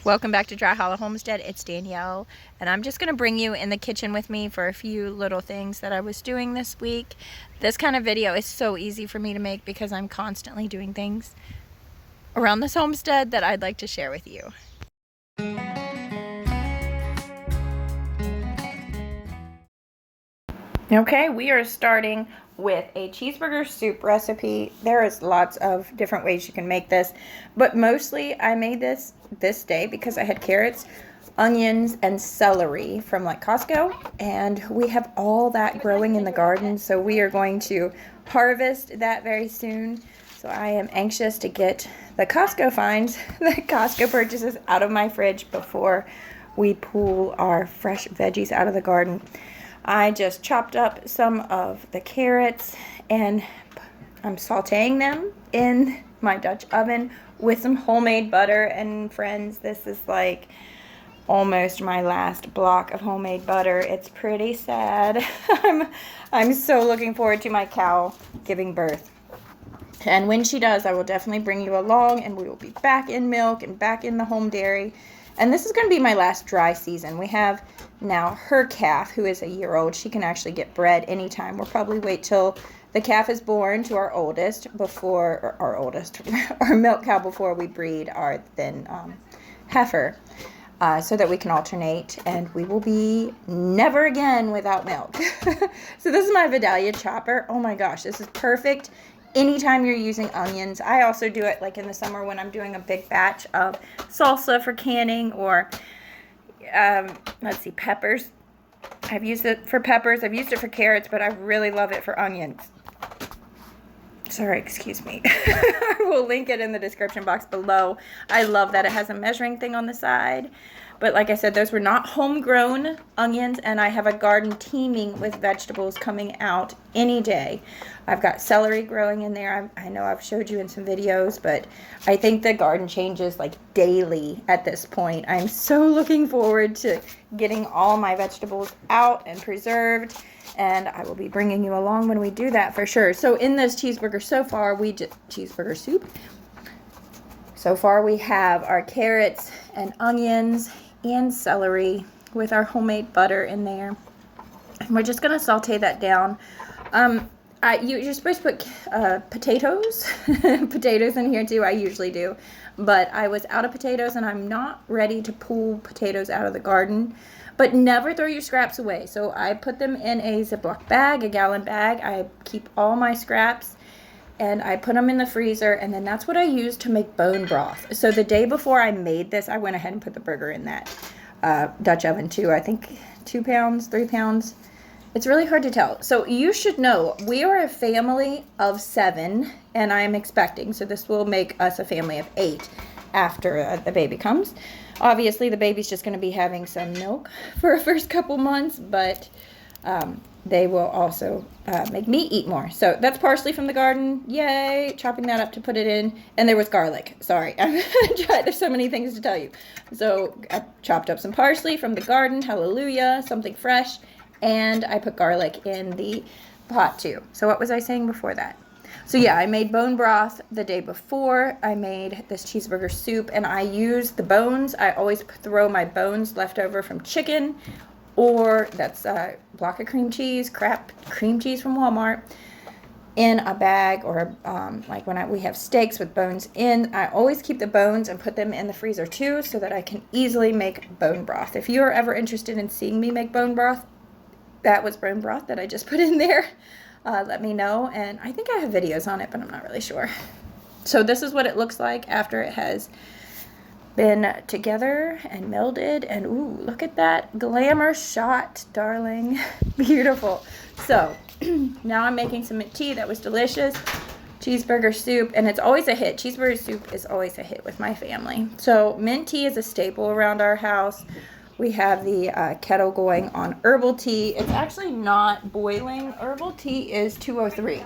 Welcome back to Dry Hollow Homestead. It's Danielle, and I'm just going to bring you in the kitchen with me for a few little things that I was doing this week. This kind of video is so easy for me to make because I'm constantly doing things around this homestead that I'd like to share with you. Okay, we are starting with a cheeseburger soup recipe. There is lots of different ways you can make this, but mostly I made this day because I had carrots, onions, and celery from like Costco, and we have all that growing in the garden, so we are going to harvest that very soon. So I am anxious to get the Costco finds, the Costco purchases out of my fridge before we pull our fresh veggies out of the garden. I just chopped up some of the carrots and I'm sauteing them in my Dutch oven with some homemade butter. And friends, this is like almost my last block of homemade butter. It's pretty sad. I'm so looking forward to my cow giving birth. And when she does, I will definitely bring you along and we will be back in milk and back in the home dairy. And this is going to be my last dry season. We have now her calf, who is a year old. She can actually get bred anytime. We'll probably wait till the calf is born to our oldest before, our milk cow before we breed our thin heifer, so that we can alternate and we will be never again without milk. So this is my Vidalia chopper. Oh my gosh, this is perfect anytime you're using onions. I also do it like in the summer when I'm doing a big batch of salsa for canning, or let's see, peppers. I've used it for peppers. I've used it for carrots, but I really love it for onions. Sorry, excuse me. I will link it in the description box below. I love that it has a measuring thing on the side. But like I said, those were not homegrown onions, and I have a garden teeming with vegetables coming out any day. I've got celery growing in there. I know I've showed you in some videos, but I think the garden changes like daily at this point. I'm so looking forward to getting all my vegetables out and preserved, and I will be bringing you along when we do that for sure. So in this cheeseburger so far, cheeseburger soup. So far we have our carrots and onions and celery with our homemade butter in there. And we're just going to saute that down. You're supposed to put potatoes in here too. I usually do. But I was out of potatoes and I'm not ready to pull potatoes out of the garden. But never throw your scraps away. So I put them in a Ziploc bag, a gallon bag. I keep all my scraps and I put them in the freezer, and then that's what I use to make bone broth. So the day before I made this, I went ahead and put the burger in that Dutch oven too. I think 2 pounds, 3 pounds. It's really hard to tell. So you should know, we are a family of 7, and I'm expecting. So this will make us a family of 8 after the baby comes. Obviously, the baby's just going to be having some milk for the first couple months, but they will also make me eat more. So that's parsley from the garden. Yay! Chopping that up to put it in. And there was garlic. Sorry. There's so many things to tell you. So I chopped up some parsley from the garden. Hallelujah. Something fresh. And I put garlic in the pot too. So what was I saying before that? So yeah, I made bone broth the day before. I made this cheeseburger soup, and I use the bones. I always throw my bones left over from chicken, or that's a block of cream cheese, cream cheese from Walmart, in a bag, or like when we have steaks with bones in, I always keep the bones and put them in the freezer too, so that I can easily make bone broth. If you are ever interested in seeing me make bone broth, that was bone broth that I just put in there. Let me know, and I think I have videos on it, but I'm not really sure. So this is what it looks like after it has been together and melded, and ooh, look at that glamour shot, darling. Beautiful. So now I'm making some mint tea. That was delicious. Cheeseburger soup, and it's always a hit. Cheeseburger soup is always a hit with my family. So mint tea is a staple around our house. We have the kettle going on herbal tea. It's actually not boiling. Herbal tea is 203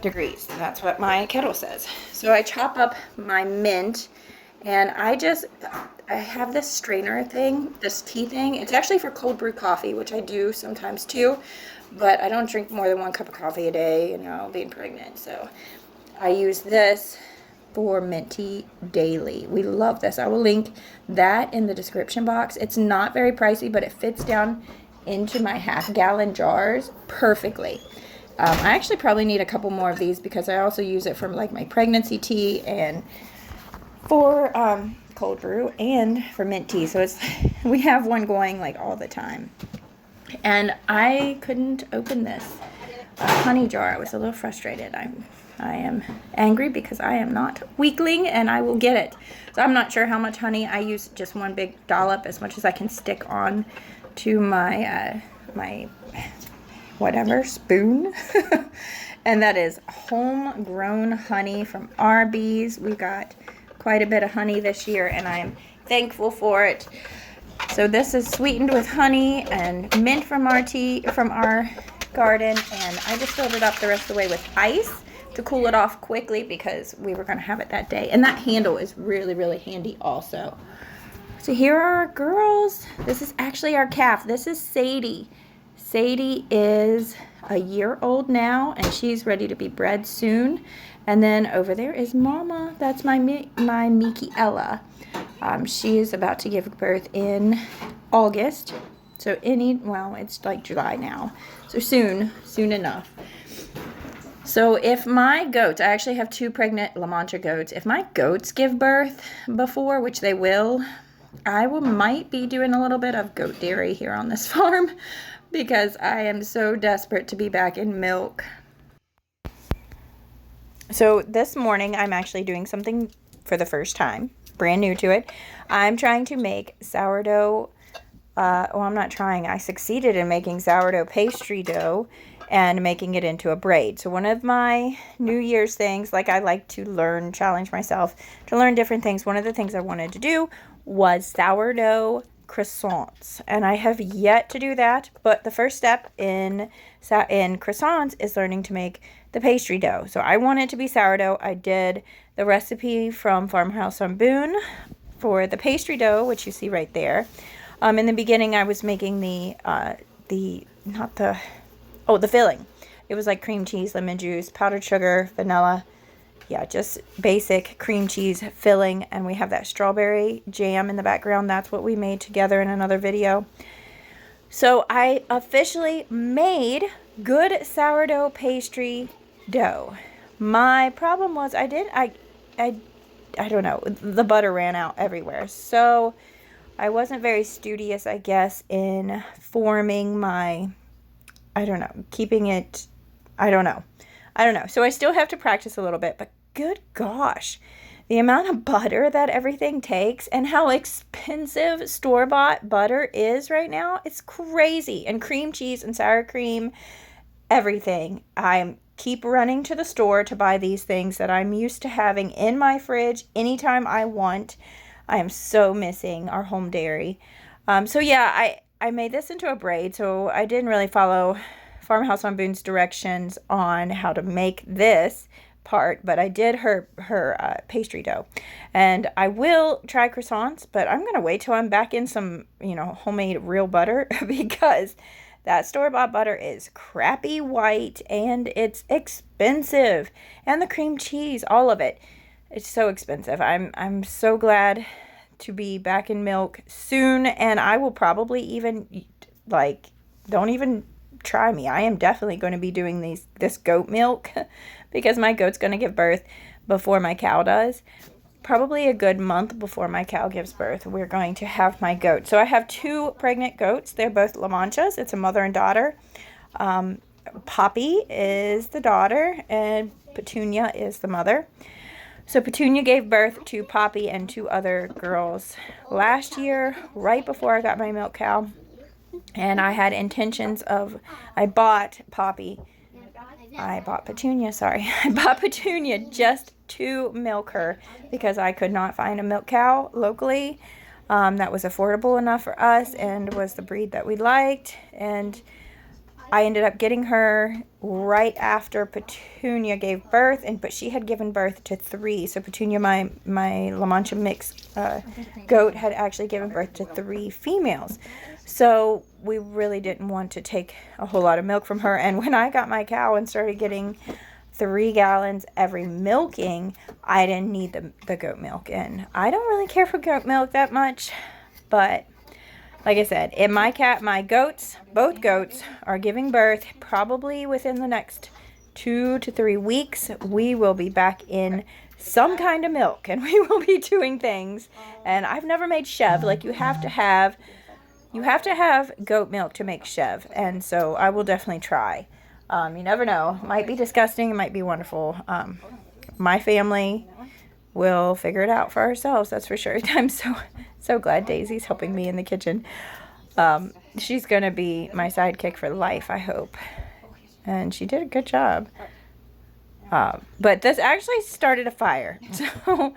degrees. That's what my kettle says. So I chop up my mint, and I have this strainer thing, this tea thing. It's actually for cold brew coffee, which I do sometimes too, but I don't drink more than 1 cup of coffee a day, being pregnant. So I use this for mint tea daily. We love this. I will link that in the description box. It's not very pricey, but it fits down into my half-gallon jars perfectly. I actually probably need a couple more of these because I also use it for like my pregnancy tea and for cold brew and for mint tea. So it's we have one going like all the time. And I couldn't open this honey jar. I was a little frustrated. I am angry because I am not weakling and I will get it. So I'm not sure how much honey. I use just one big dollop, as much as I can stick on to my my whatever spoon. And that is homegrown honey from our bees. We got quite a bit of honey this year and I am thankful for it. So this is sweetened with honey and mint from our garden, and I just filled it up the rest of the way with ice to cool it off quickly because we were going to have it that day. And that handle is really, really handy also. So here are our girls. This is actually our calf. This is Sadie. Sadie is a year old now, and she's ready to be bred soon. And then over there is Mama. That's my Mikiela. She is about to give birth in August. So it's like July now. So soon enough. So if my goats, I actually have 2 pregnant La Mancha goats. If my goats give birth before, which they will, I might be doing a little bit of goat dairy here on this farm because I am so desperate to be back in milk. So this morning I'm actually doing something for the first time, brand new to it. I'm trying to make sourdough. I'm not trying. I succeeded in making sourdough pastry dough and making it into a braid. So one of my New Year's things, like I like to challenge myself to learn different things. One of the things I wanted to do was sourdough croissants. And I have yet to do that. But the first step in croissants is learning to make the pastry dough. So I want it to be sourdough. I did the recipe from Farmhouse on Boone for the pastry dough, which you see right there. In the beginning, I was making the filling. It was like cream cheese, lemon juice, powdered sugar, vanilla. Yeah, just basic cream cheese filling. And we have that strawberry jam in the background. That's what we made together in another video. So I officially made good sourdough pastry dough. My problem was I don't know, the butter ran out everywhere. So I wasn't very studious, I guess, in forming my, keeping it, I don't know. So I still have to practice a little bit, but good gosh, the amount of butter that everything takes and how expensive store-bought butter is right now, it's crazy. And cream cheese and sour cream, everything. I keep running to the store to buy these things that I'm used to having in my fridge anytime I want. I am so missing our home dairy. So yeah, I made this into a braid. So I didn't really follow Farmhouse on Boone's directions on how to make this part, but I did her pastry dough. And I will try croissants, but I'm going to wait till I'm back in some, homemade real butter because that store-bought butter is crappy white and it's expensive. And the cream cheese, all of it. It's so expensive. I'm so glad to be back in milk soon, and I will probably even don't even try me. I am definitely going to be doing this goat milk because my goat's going to give birth before my cow does. Probably a good month before my cow gives birth, we're going to have my goat. So I have 2 pregnant goats. They're both La Manchas. It's a mother and daughter. Poppy is the daughter and Petunia is the mother. So Petunia gave birth to Poppy and 2 other girls last year, right before I got my milk cow. And I had intentions of, I bought Petunia just to milk her because I could not find a milk cow locally that was affordable enough for us and was the breed that we liked. And I ended up getting her right after Petunia gave birth, but she had given birth to 3. So Petunia, my La Mancha mix goat, had actually given birth to 3 females. So we really didn't want to take a whole lot of milk from her. And when I got my cow and started getting 3 gallons every milking, I didn't need the goat milk in. I don't really care for goat milk that much, but like I said, in my goats, both goats are giving birth probably within the next 2 to 3 weeks. We will be back in some kind of milk, and we will be doing things. And I've never made chev. Like, you have to have goat milk to make chev, and so I will definitely try. You never know. It might be disgusting. It might be wonderful. My family will figure it out for ourselves. That's for sure. I'm so glad Daisy's helping me in the kitchen. She's going to be my sidekick for life, I hope. And she did a good job. But this actually started a fire. So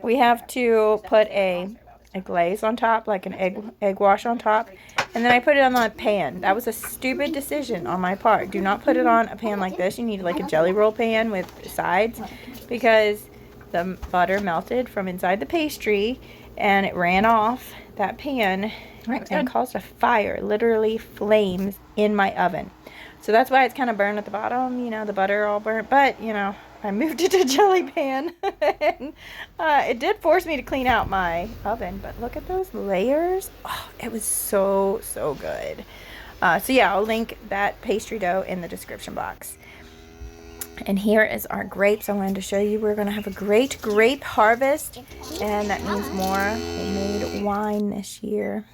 we have to put a glaze on top, like an egg wash on top. And then I put it on the pan. That was a stupid decision on my part. Do not put it on a pan like this. You need like a jelly roll pan with sides, because the butter melted from inside the pastry and it ran off that pan and caused a fire, literally flames in my oven. So that's why it's kind of burned at the bottom, you know, the butter all burnt. But, you know, I moved it to jelly pan. And it did force me to clean out my oven. But look at those layers. Oh, it was so good. So yeah, I'll link that pastry dough in the description box. And here is our grapes. I wanted to show you we're going to have a great grape harvest. And that means more homemade wine this year.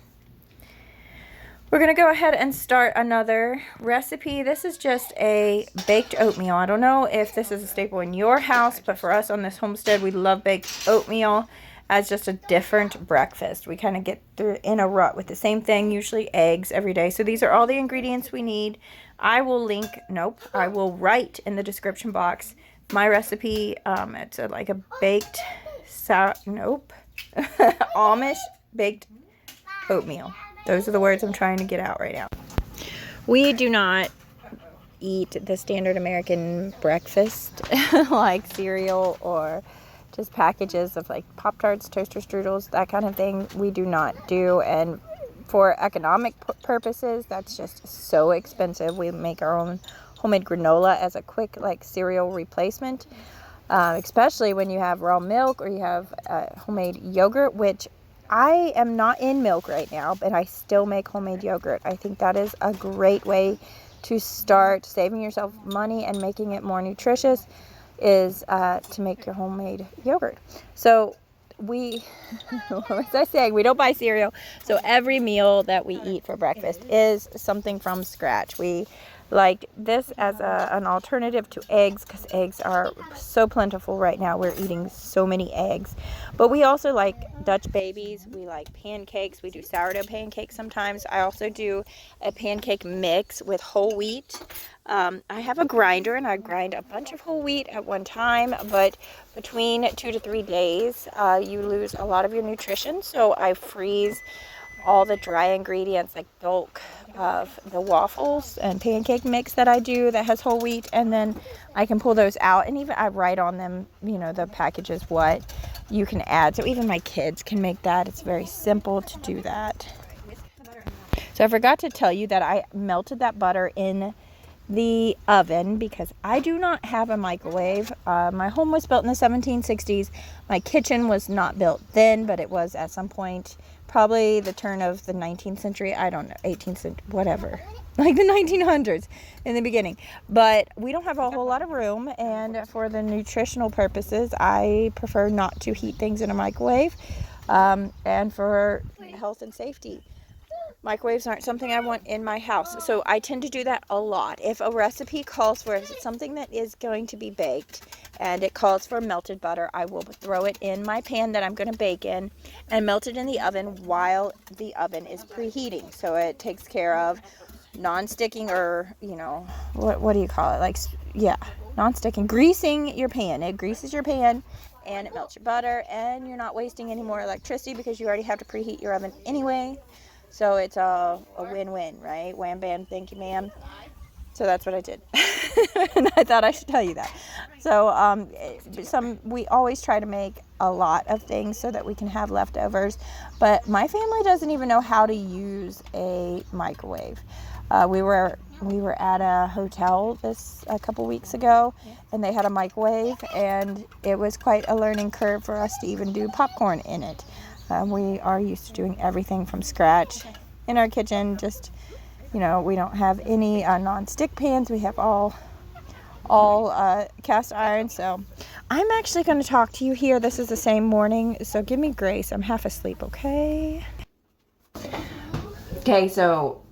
We're going to go ahead and start another recipe. This is just a baked oatmeal. I don't know if this is a staple in your house, but for us on this homestead, we love baked oatmeal as just a different breakfast. We kind of get through in a rut with the same thing, usually eggs every day. So these are all the ingredients we need. I will write in the description box my recipe. It's like a baked, Amish baked oatmeal. Those are the words I'm trying to get out right now. We do not eat the standard American breakfast like cereal or just packages of like Pop-Tarts, toaster strudels, that kind of thing. We do not do, and for economic purposes, that's just so expensive. We make our own homemade granola as a quick like cereal replacement, especially when you have raw milk or you have homemade yogurt, which I am not in milk right now, but I still make homemade yogurt. I think that is a great way to start saving yourself money and making it more nutritious, is to make your homemade yogurt. So we, what was I saying? We don't buy cereal. So every meal that we eat for breakfast is something from scratch. We like this as an alternative to eggs, because eggs are so plentiful right now. We're eating so many eggs. But we also like Dutch babies. We like pancakes. We do sourdough pancakes sometimes. I also do a pancake mix with whole wheat. I have a grinder, and I grind a bunch of whole wheat at one time, but between 2 to 3 days, you lose a lot of your nutrition. So I freeze all the dry ingredients, like bulk of the waffles and pancake mix that I do that has whole wheat, and then I can pull those out, and even I write on them, you know, the packages what you can add, so even my kids can make that. It's very simple to do that. So I forgot to tell you that I melted that butter in the oven because I do not have a microwave. My home was built in the 1760s. My kitchen was not built then, but it was at some point, probably the turn of the 19th century. I don't know, 18th century, whatever, like the 1900s in the beginning. But we don't have a whole lot of room, and for the nutritional purposes, I prefer not to heat things in a microwave, and for health and safety. Microwaves aren't something I want in my house, so I tend to do that a lot. If a recipe calls for something that is going to be baked and it calls for melted butter, I will throw it in my pan that I'm going to bake in and melt it in the oven while the oven is preheating. So it takes care of non-sticking, or, you know, what do you call it? Like, yeah, non-sticking, greasing your pan. It greases your pan and it melts your butter, and you're not wasting any more electricity because you already have to preheat your oven anyway. So it's a win-win, right? Wham, bam, thank you, ma'am. So that's what I did. And I thought I should tell you that. So we always try to make a lot of things so that we can have leftovers. But my family doesn't even know how to use a microwave. We were we were at a hotel a couple weeks ago, and they had a microwave, and it was quite a learning curve for us to even do popcorn in it. We are used to doing everything from scratch in our kitchen. Just, we don't have any non-stick pans. We have all cast iron. So I'm actually going to talk to you here. This is the same morning, so give me grace. I'm half asleep, okay? Okay, so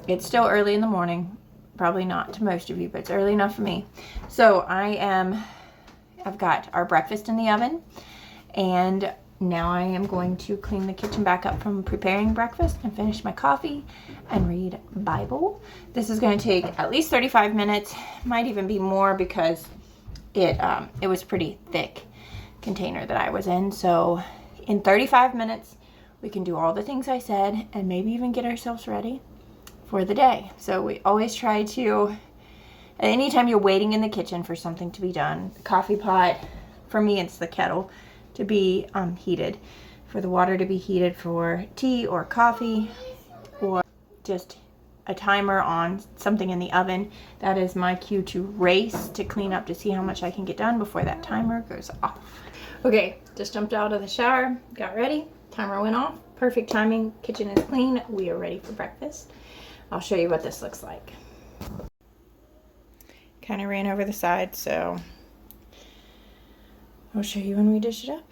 it's still early in the morning. Probably not to most of you, but it's early enough for me. So I've got our breakfast in the oven, and now I am going to clean the kitchen back up from preparing breakfast and finish my coffee and read Bible. This is going to take at least 35 minutes, might even be more, because it was pretty thick container that I was in. So in 35 minutes, we can do all the things I said and maybe even get ourselves ready for the day. So we always try to, anytime you're waiting in the kitchen for something to be done, the coffee pot, for me it's the kettle, to be heated, for the water to be heated for tea or coffee, or just a timer on something in the oven. That is my cue to race to clean up to see how much I can get done before that timer goes off. Okay, just jumped out of the shower, got ready, timer went off, perfect timing, kitchen is clean, we are ready for breakfast. I'll show you what this looks like. Kind of ran over the side, so I'll show you when we dish it up.